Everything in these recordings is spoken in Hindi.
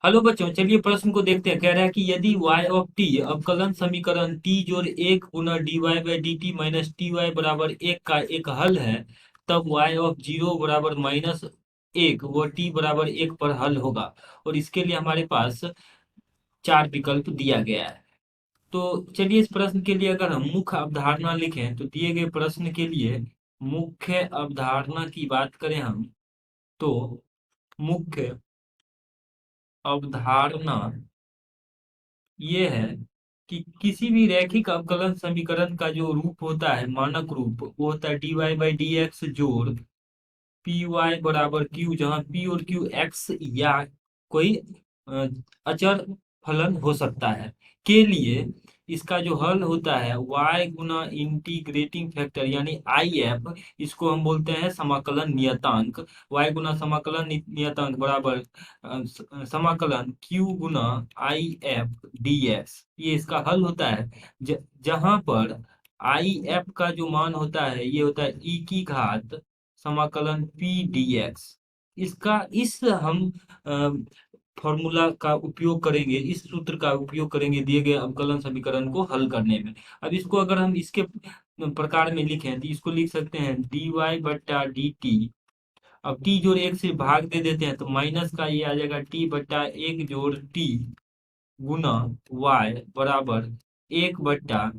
हेलो बच्चों, चलिए प्रश्न को देखते हैं। कह रहा है कि यदि y ऑफ t अवकलन समीकरण t जोड़ एक गुना dy by d t minus t y बराबर एक का एक हल है, तब y ऑफ जीरो बराबर माइनस एक व t बराबर एक पर हल होगा। और इसके लिए हमारे पास चार विकल्प दिया गया है। तो चलिए इस प्रश्न के लिए अगर हम मुख्य अवधारणा लिखें तो दिए गए प्रश्न के लिए मुख्य अवधारणा की बात करें हम, तो मुख्य अवधारणा ये है कि किसी भी रैखिक अवकलन समीकरण का जो रूप होता है, मानक रूप, वो होता है d y by d x जोड़ पी वाई बराबर क्यू, जहाँ पी और क्यू एक्स या कोई अ, अचर फलन हो सकता है के लिए इसका जो हल होता है y गुना इंटीग्रेटिंग फैक्टर यानी आई एफ, इसको हम बोलते हैं समाकलन नियतांक। y गुना समाकलन नियतांक बराबर समाकलन q Guna I F D x, ये इसका हल होता है। जहां पर आई एफ का जो मान होता है ये होता है e की घात समाकलन पी डी एक्स। इसका इस हम फॉर्मूला का उपयोग करेंगे, इस सूत्र का उपयोग करेंगे दिए गए अवकलन समीकरण को हल करने में। अब इसको अगर हम इसके प्रकार में लिखें तो इसको लिख सकते हैं डी वाई बट्टा डी टी। अब टी जोड़ एक से भाग दे देते हैं तो माइनस का ये आ जाएगा टी बट्टा एक जोड़ टी गुना वाई बराबर एक बट्टा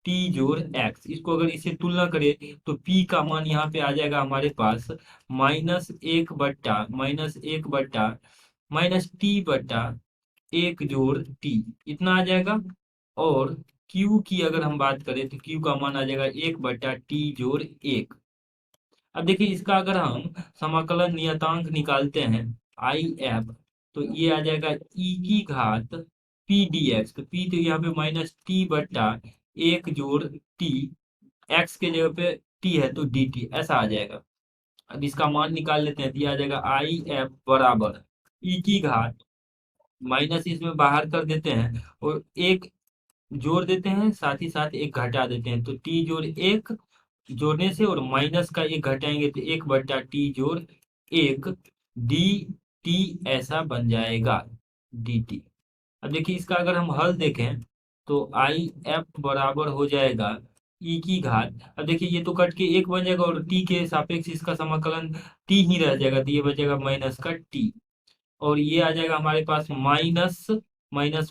टी जोड़ एक्स। इसको अगर इसे तुलना करें तो पी का मान यहाँ पे आ जाएगा हमारे पास माइनस एक बट्टा माइनस टी बट्टा एक जोड़ टी, इतना आ जाएगा। और क्यू की अगर हम बात करें तो क्यू का मान आ जाएगा एक बट्टा टी जोड़ एक। अब देखिए इसका अगर हम समाकलन नियतांक निकालते हैं आई एफ, तो ये आ जाएगा ई की घात पी डी एक्स। तो पी तो यहाँ पे माइनस टी बट्टा एक जोड़ टी, एक्स के जगह पे टी है तो डी टी, ऐसा आ जाएगा। अब इसका मान निकाल लेते हैं तो ये आ जाएगा आई एफ बराबर ई की घात, माइनस इसमें बाहर कर देते हैं और एक जोड़ देते हैं, साथ ही साथ एक घटा देते हैं, तो टी जोड़ एक जोड़ने से और माइनस का एक घटाएंगे तो एक बट्टा टी जोड़ एक डी टी, ऐसा बन जाएगा डी टी। अब देखिए इसका अगर हम हल देखें तो आई एफ बराबर हो जाएगा ई की घात। अब देखिए ये तो कट के एक बन जाएगा और टी के सापेक्ष इसका समाकलन टी ही रह जाएगा, तो ये बचेगा माइनस का टी। और ये आ जाएगा हमारे पास माइनस माइनस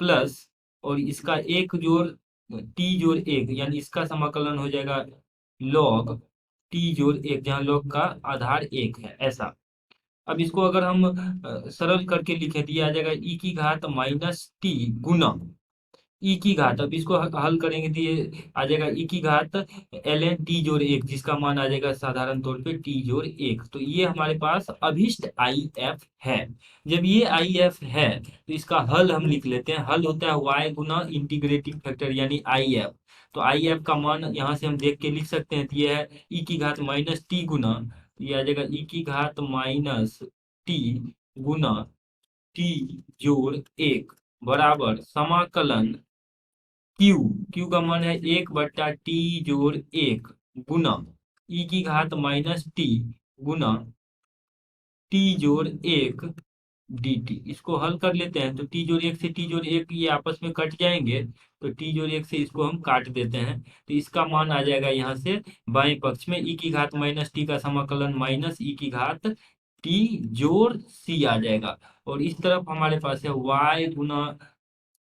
प्लस, और इसका एक जोड़ टी जोड़ एक, यानी इसका समाकलन हो जाएगा लॉग टी जोड़ एक, जहाँ लॉग का आधार एक है, ऐसा। अब इसको अगर हम सरल करके लिखें तो ये आ जाएगा ई की घात माइनस टी गुना ई की घात। अब इसको हल करेंगे तो ये आ जाएगा ई की घात एल एन टी जोड़ एक, जिसका मान आ जाएगा साधारण तौर पे टी जोड़ एक। तो ये हमारे पास अभिष्ट आई एफ है। जब ये आई एफ है तो इसका हल हम लिख लेते हैं। हल होता है वाई गुना इंटीग्रेटिंग फैक्टर यानी आई एफ। तो आई एफ का मान यहाँ से हम देख के लिख सकते हैं, तो ये है ई की घात माइनस टी गुना, तो ये आ जाएगा ई की घात माइनस टी गुना टी जोड़ एक बराबर समाकलन क्यू, क्यू का मान है एक बट्टा टी जोड़ एक गुना ई की घात माइनस टी गुना टी जोड़ एक डी टी। इसको हल कर लेते हैं तो टी जोड़ एक से टी जोड़ एक ये आपस में कट जाएंगे, तो टी जोड़ एक से इसको हम काट देते हैं, तो इसका मान आ जाएगा यहाँ से बाएं पक्ष में ई की घात माइनस टी का समाकलन माइनस ई की घात टी जोड़ सी आ जाएगा। और इस तरफ हमारे पास है वाई गुना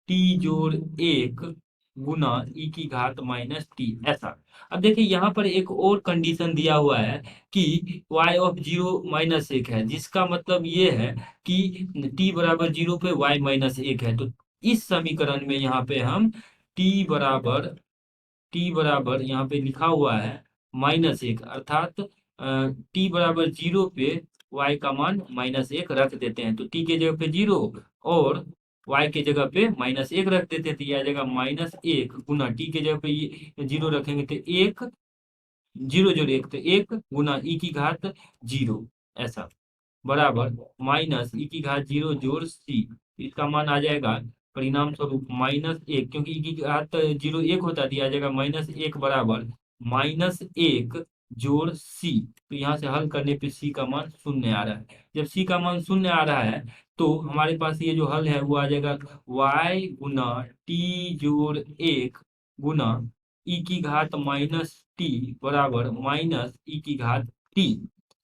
टी जोड़ एक गुना ई की घात माइनस टी, ऐसा। अब देखिए यहाँ पर एक और कंडीशन दिया हुआ है कि y ऑफ जीरो माइनस एक है, जिसका मतलब ये है कि t बराबर जीरो पे y माइनस एक है। तो इस समीकरण में यहाँ पे हम t बराबर यहाँ पे लिखा हुआ है माइनस एक, अर्थात t बराबर जीरो पे y का मान माइनस एक रख देते हैं। तो t के जगह पे जीरो और y के जगह पे माइनस एक रख देते हैं, तो ये आ जाएगा माइनस एक गुना टी के जगह पे ये जीरो रखेंगे तो एक, जीरो जोड़ एक तो एक गुना ई की घात जीरो, ऐसा बराबर माइनस ई की घात जीरो जोड़ सी। इसका मान आ जाएगा परिणाम स्वरूप माइनस एक, क्योंकि ई की घात जीरो एक होता दिया जाएगा माइनस एक बराबर माइनस एक जोड़ सी। तो यहाँ से हल करने पे सी का मान शून्य आ रहा है। जब सी का मान शून्य आ रहा है तो हमारे पास ये जो हल है वो आ जाएगा y गुना टी जोड़ एक गुना ई की घात माइनस टी बराबर माइनस ई की घात टी।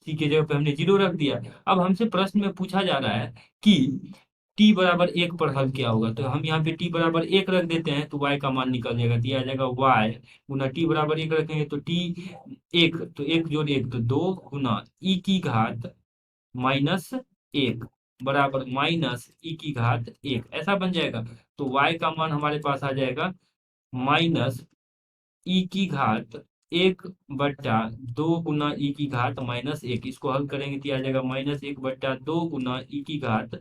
सी के जगह पे हमने जीरो रख दिया। अब हमसे प्रश्न में पूछा जा रहा है कि टी बराबर एक पर हल क्या होगा, तो हम यहाँ पे टी बराबर एक रख देते हैं तो y का मान निकल जाएगा, दिया जाएगा y गुना टी बराबर एक रखेंगे तो टी एक, तो एक जोड़ एक तो दो गुना ई की घात माइनस एक बराबर माइनस ई की घात एक, ऐसा बन जाएगा। तो y का मान हमारे पास आ जाएगा माइनस ई की घात एक बट्टा दो गुना ई की घात माइनस एक। इसको हल करेंगे तो आ जाएगा माइनस एक बट्टा दो गुना ई की घात।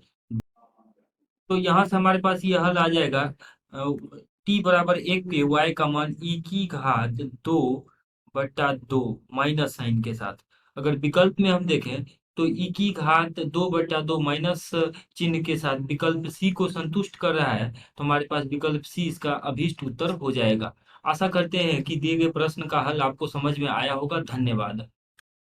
तो यहाँ से हमारे पास ये हल आ जाएगा टी बराबर एक पे y का मान ई की घात दो बट्टा दो माइनस साइन के साथ। अगर विकल्प में हम देखें तो ई की घात दो बट्टा दो माइनस चिन्ह के साथ विकल्प सी को संतुष्ट कर रहा है, तो हमारे पास विकल्प सी इसका अभीष्ट उत्तर हो जाएगा। आशा करते हैं कि दिए गए प्रश्न का हल आपको समझ में आया होगा। धन्यवाद।